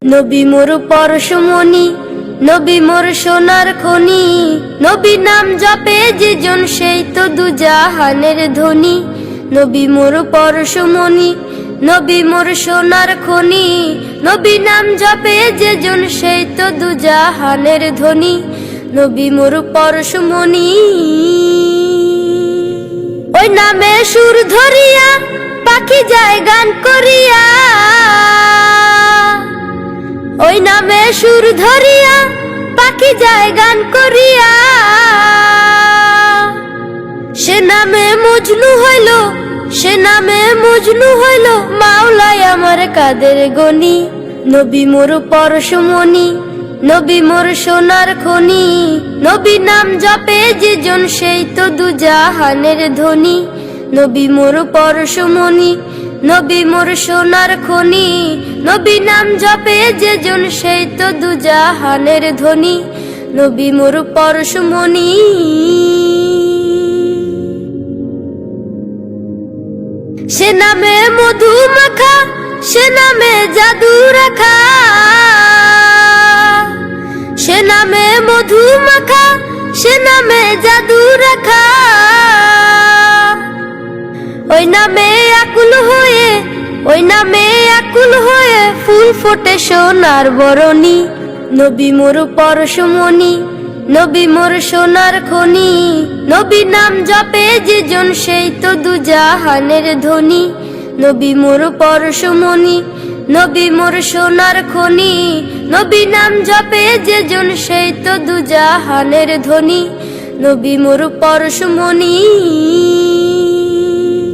নবী মোর পরশমণি, নবী মোর সোনার খনি, নবী নাম জপে যে জন সেই তো দুজাহানের ধনী। নবী মোর পরশমণি, নবী মোর সোনার খনি, নবী নাম জপে যে জন সেই তো দুজাহানের ধনী। নবী মোর পরশমণি, ওই নামে সুর ধরিয়া পাখি যায় গান করিয়া, ওই নামে সুর ধরিয়া পাখি যায় গান করিয়া। সে নামে মজনু হইল, সে নামে মজনু হইল, মাওলাই আমার কাদের গনি। নবী মোর পরশমণি, নবী মোর সোনার খনি, নবী নাম জপে যে জন সেই তো দুজাহানের ধনী। নবী মোর পরশমণি, নবী মোর সোনার খনি, নবী নাম জপে যে জন সেই তো দুজাহানের ধনী। নবী মোর পরশমণি। সে নামে মধু মাখা, সে নামে জাদু রাখা, সে নামে মধু মাখা, সে নামে জাদু রাখা। ওই নামে আকুল হয়ে, ওই নামে আকুল হয়ে ফুল ফোটে সোনার বরণী। নবী মোর পরশমণি, নবী মোর সোনার খনি, নবী নাম জপে যে জন সেই তো দুজাহানের ধনী। নবী মোর পরশমণি, নবী মোর সোনার খনি, নবী নাম জপে যে জন সেই তো দুজাহানের ধনী। নবী মোর পরশমণি।